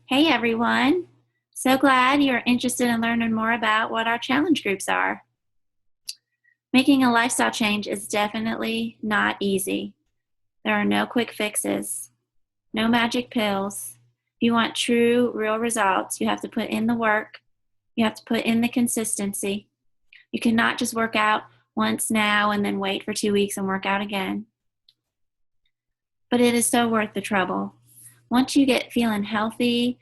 Hey everyone. So glad you're interested in learning more about what our challenge groups are. Making a lifestyle change is definitely not easy. There are no quick fixes, no magic pills. If you want true, real results, you have to put in the work. You have to put in the consistency. You cannot just work out once now and then wait for 2 weeks and work out again. But it is so worth the trouble. Once you get feeling healthy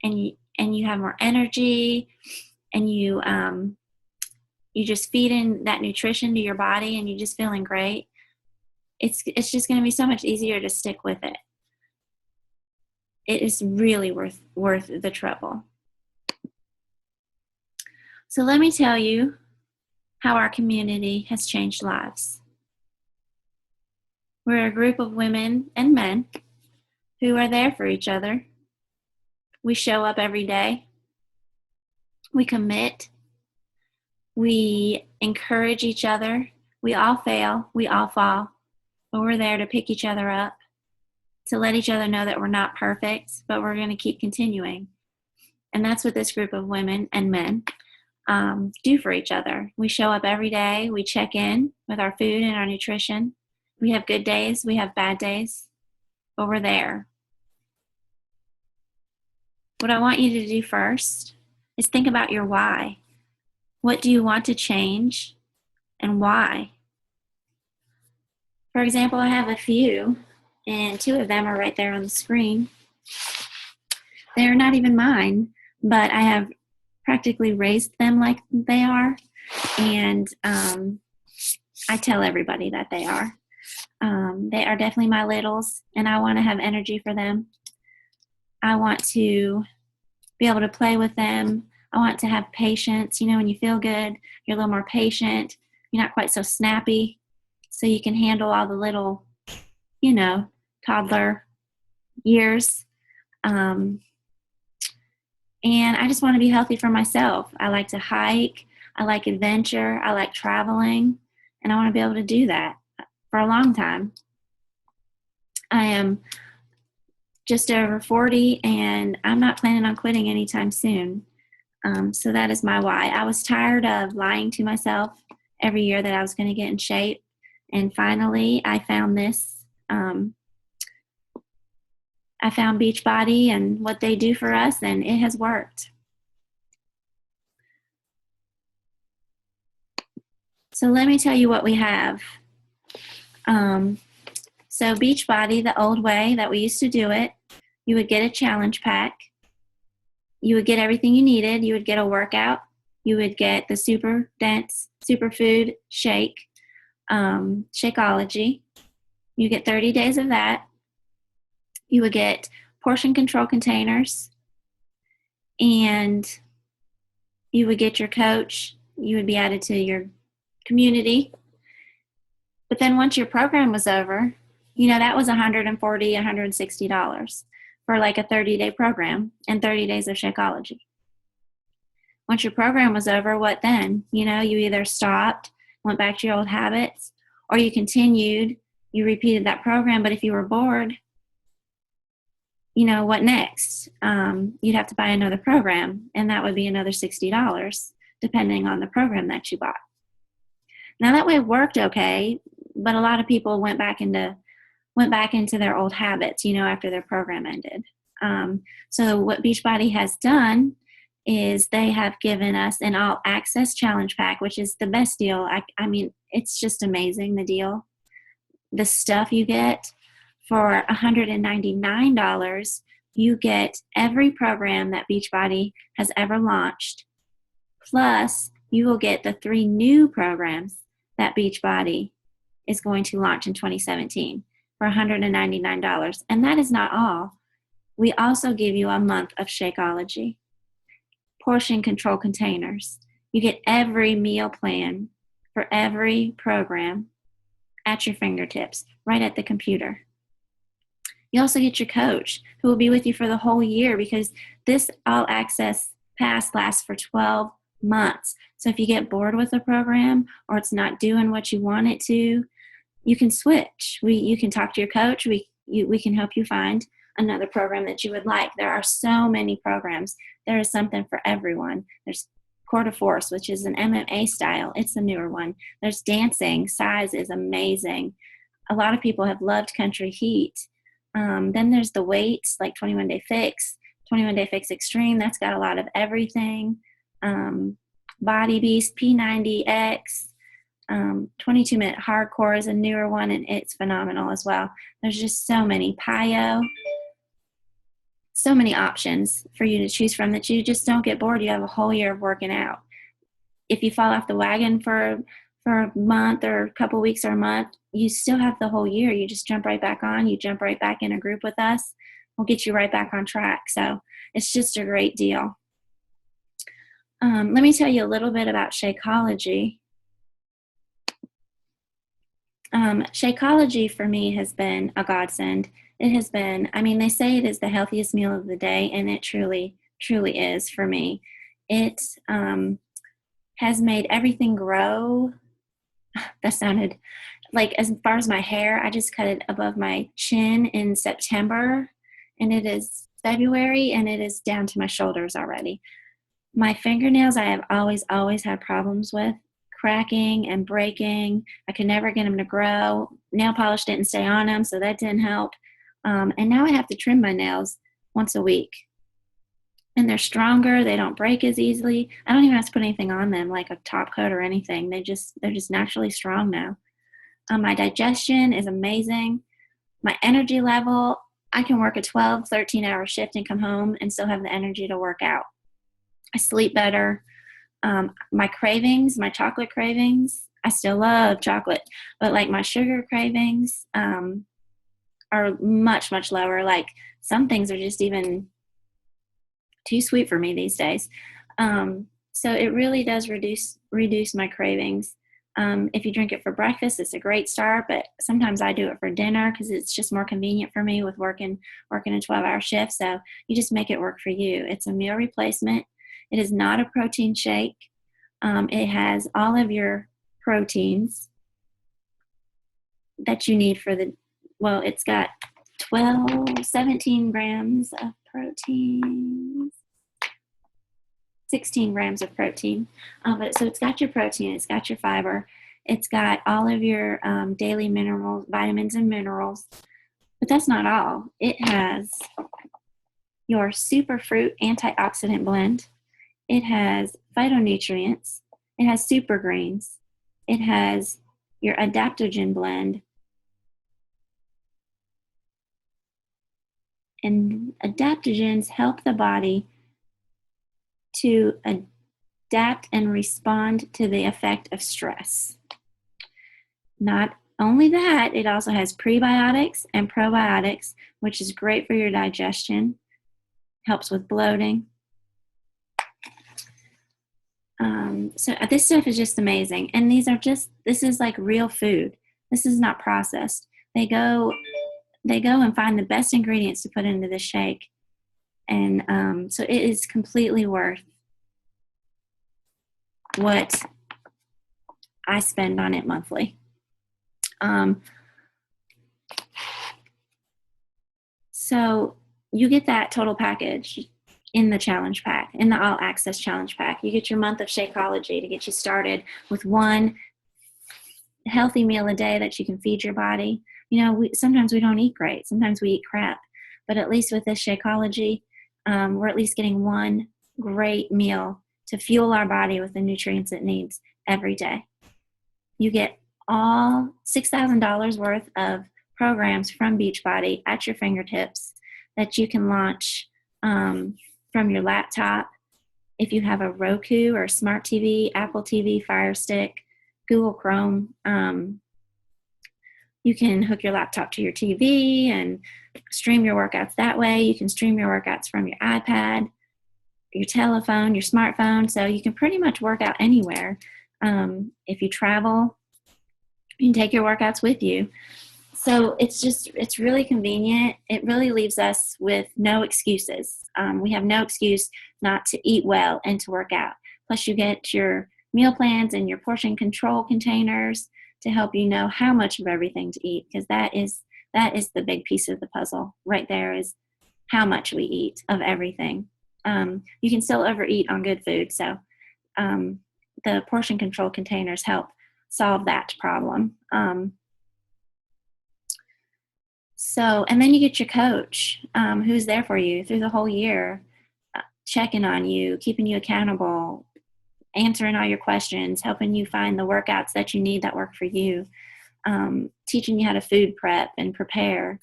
and you have more energy and you just feed in that nutrition to your body and you're just feeling great, it's just going to be so much easier to stick with it. It is really worth the trouble. So let me tell you how our community has changed lives. We're a group of women and men who are there for each other. We show up every day. We commit. We encourage each other. We all fail. We all fall. But we're there to pick each other up, to let each other know that we're not perfect, but we're going to keep continuing. And that's what this group of women and men do for each other. We show up every day. We check in with our food and our nutrition. We have good days. We have bad days. But we're there. What I want you to do first is think about your why. What do you want to change and why? For example, I have a few, and 2 of them are right there on the screen. They're not even mine, but I have practically raised them like they are, and I tell everybody that they are. They are definitely my littles, and I want to have energy for them. I want to be able to play with them. I want to have patience. You know, when you feel good, you're a little more patient. You're not quite so snappy, so you can handle all the little, toddler years. And I just want to be healthy for myself. I like to hike. I like adventure. I like traveling. And I want to be able to do that for a long time. I am just over 40, and I'm not planning on quitting anytime soon. So that is my why. I was tired of lying to myself every year that I was going to get in shape. And finally, I found this. I found Beachbody and what they do for us, and it has worked. So let me tell you what we have. So Beachbody, the old way that we used to do it, you would get a challenge pack. You would get everything you needed. You would get a workout. You would get the super dense superfood shake, Shakeology. You get 30 days of that. You would get portion control containers, and you would get your coach. You would be added to your community. But then once your program was over, that was $140, $160 for like a 30-day program and 30 days of Shakeology. Once your program was over, what then? You either stopped, went back to your old habits, or you continued, you repeated that program. But if you were bored, what next? You'd have to buy another program, and that would be another $60, depending on the program that you bought. Now that way worked okay, but a lot of people went back into their old habits, after their program ended. So what Beachbody has done is they have given us an all-access challenge pack, which is the best deal. I mean, it's just amazing, the deal. The stuff you get for $199, you get every program that Beachbody has ever launched, plus you will get the 3 new programs that Beachbody is going to launch in 2017 for $199. And that is not all. We also give you a month of Shakeology, portion control containers. You get every meal plan for every program at your fingertips, right at the computer. You also get your coach, who will be with you for the whole year, because this all-access pass lasts for 12 months. So if you get bored with a program or it's not doing what you want it to, you can switch. You can talk to your coach. We can help you find another program that you would like. There are so many programs. There is something for everyone. There's Cour de Force, which is an MMA style. It's the newer one. There's dancing. Size is amazing. A lot of people have loved Country Heat. Then there's the weights, like 21 Day Fix, 21 Day Fix Extreme. That's got a lot of everything. Body Beast, P90X, 22-minute hardcore is a newer one, and it's phenomenal as well. There's just so many. PiYo, so many options for you to choose from that you just don't get bored. You have a whole year of working out. If you fall off the wagon for a month or a couple weeks or a month, you still have the whole year. You just jump right back on. You jump right back in a group with us. We'll get you right back on track. So it's just a great deal. Let me tell you a little bit about Shakeology. Shakeology for me has been a godsend. It has been, I mean, they say it is the healthiest meal of the day, and it truly, truly is for me. It has made everything grow. That sounded like, as far as my hair, I just cut it above my chin in September, and it is February, and it is down to my shoulders already. My fingernails, I have always had problems with cracking and breaking. I could never get them to grow. Nail polish didn't stay on them, so that didn't help. And now I have to trim my nails once a week. And they're stronger. They don't break as easily. I don't even have to put anything on them, like a top coat or anything. They're just naturally strong now. My digestion is amazing. My energy level, I can work a 12, 13-hour shift and come home and still have the energy to work out. I sleep better. My cravings, my chocolate cravings, I still love chocolate, but like my sugar cravings are much, much lower. Like some things are just even too sweet for me these days. So it really does reduce my cravings. If you drink it for breakfast, it's a great start, but sometimes I do it for dinner because it's just more convenient for me with working a 12-hour shift. So you just make it work for you. It's a meal replacement. It is not a protein shake. It has all of your proteins that you need for it's got 17 grams of protein, 16 grams of protein. So it's got your protein, it's got your fiber, it's got all of your daily minerals, vitamins and minerals. But that's not all. It has your Superfruit antioxidant blend. It has phytonutrients. It has super greens. It has your adaptogen blend. And adaptogens help the body to adapt and respond to the effect of stress. Not only that, it also has prebiotics and probiotics, which is great for your digestion, helps with bloating. So this stuff is just amazing. And this is like real food. This is not processed. They go and find the best ingredients to put into the shake. And so it is completely worth what I spend on it monthly. So you get that total package in the challenge pack, in the all access challenge pack. You get your month of Shakeology to get you started with one healthy meal a day that you can feed your body. You know, sometimes we don't eat great. Sometimes we eat crap. But at least with this Shakeology, we're at least getting one great meal to fuel our body with the nutrients it needs every day. You get all $6,000 worth of programs from Beachbody at your fingertips that you can launch from your laptop. If you have a Roku or a Smart TV, Apple TV, Fire Stick, Google Chrome, you can hook your laptop to your TV and stream your workouts that way. You can stream your workouts from your iPad, your telephone, your smartphone. So you can pretty much work out anywhere. If you travel, you can take your workouts with you. So it's really convenient. It really leaves us with no excuses. We have no excuse not to eat well and to work out. Plus you get your meal plans and your portion control containers to help you know how much of everything to eat, because that is the big piece of the puzzle right there, is how much we eat of everything. You can still overeat on good food, so the portion control containers help solve that problem. And then you get your coach, who's there for you through the whole year, checking on you, keeping you accountable, answering all your questions, helping you find the workouts that you need that work for you, teaching you how to food prep and prepare.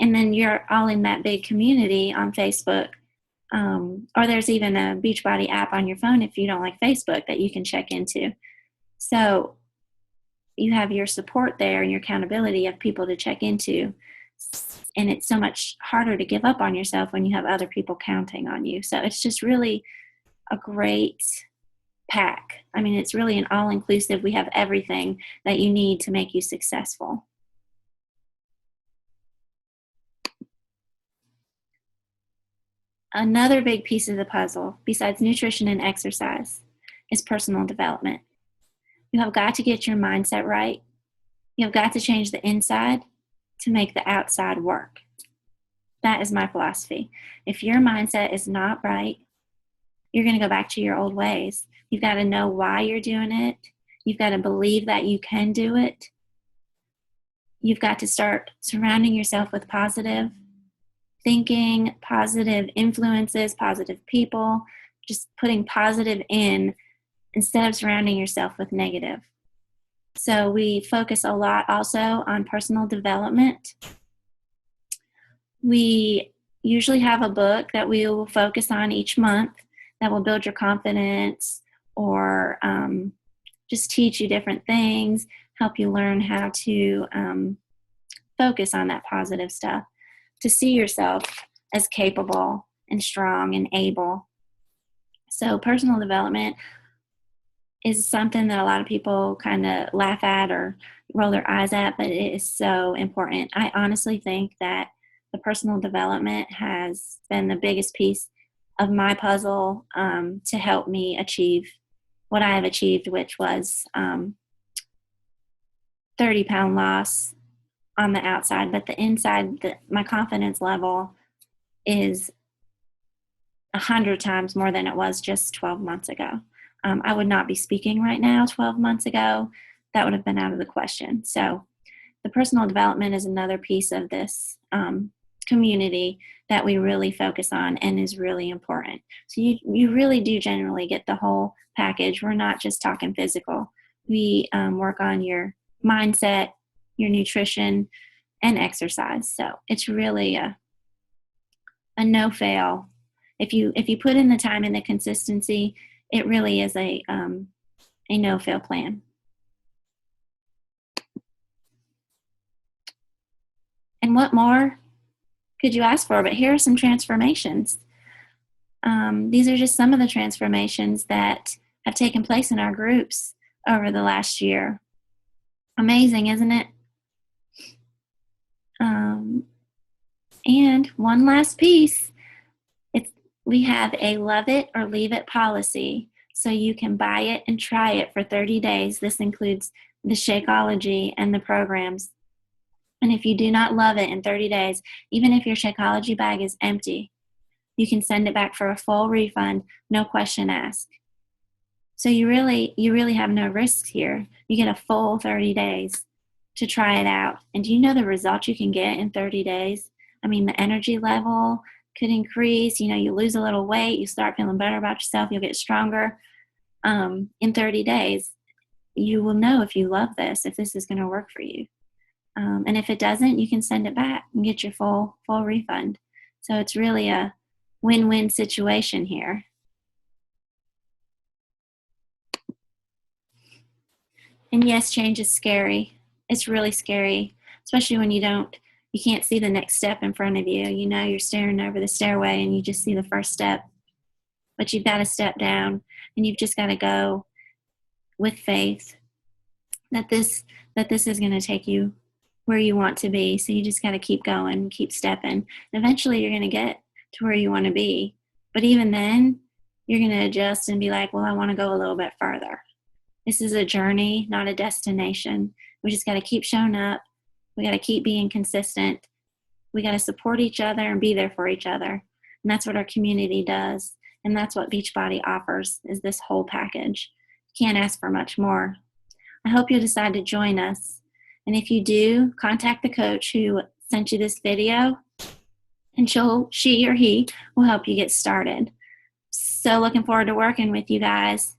And then you're all in that big community on Facebook, or there's even a Beachbody app on your phone if you don't like Facebook that you can check into. So you have your support there and your accountability of people to check into. And it's so much harder to give up on yourself when you have other people counting on you. So it's just really a great pack. I mean, it's really an all-inclusive. We have everything that you need to make you successful. Another big piece of the puzzle, besides nutrition and exercise, is personal development. You have got to get your mindset right. You have got to change the inside to make the outside work. That is my philosophy. If your mindset is not right, you're going to go back to your old ways. You've got to know why you're doing it. You've got to believe that you can do it. You've got to start surrounding yourself with positive thinking, positive influences, positive people, just putting positive in instead of surrounding yourself with negative. So we focus a lot also on personal development. We usually have a book that we will focus on each month that will build your confidence or just teach you different things, help you learn how to focus on that positive stuff, to see yourself as capable and strong and able. So personal development is something that a lot of people kind of laugh at or roll their eyes at, but it is so important. I honestly think that the personal development has been the biggest piece of my puzzle to help me achieve what I have achieved, which was 30-pound loss on the outside, but the inside, my confidence level is 100 times more than it was just 12 months ago. I would not be speaking right now 12 months ago. That would have been out of the question. So the personal development is another piece of this community that we really focus on and is really important. So you really do generally get the whole package. We're not just talking physical. We work on your mindset, your nutrition, and exercise. So it's really a no-fail. If you put in the time and the consistency, it really is a no-fail plan. And what more could you ask for? But here are some transformations. These are just some of the transformations that have taken place in our groups over the last year. Amazing, isn't it? And one last piece. We have a love it or leave it policy. So you can buy it and try it for 30 days. This includes the Shakeology and the programs. And if you do not love it in 30 days, even if your Shakeology bag is empty, you can send it back for a full refund, no question asked. So you really have no risks here. You get a full 30 days to try it out. And do you know the results you can get in 30 days? I mean, the energy level could increase. You lose a little weight. You start feeling better about yourself. You'll get stronger. In 30 days, you will know if you love this, if this is going to work for you. And if it doesn't, you can send it back and get your full refund. So it's really a win-win situation here. And yes, change is scary. It's really scary, especially when you can't see the next step in front of you. You're staring over the stairway and you just see the first step, but you've got to step down and you've just got to go with faith that this is going to take you where you want to be. So you just got to keep going, keep stepping. And eventually you're going to get to where you want to be. But even then, you're going to adjust and be like, well, I want to go a little bit further. This is a journey, not a destination. We just got to keep showing up. We got to keep being consistent. We got to support each other and be there for each other. And that's what our community does. And that's what Beachbody offers, is this whole package. Can't ask for much more. I hope you decide to join us. And if you do, contact the coach who sent you this video, and she or he will help you get started. So looking forward to working with you guys.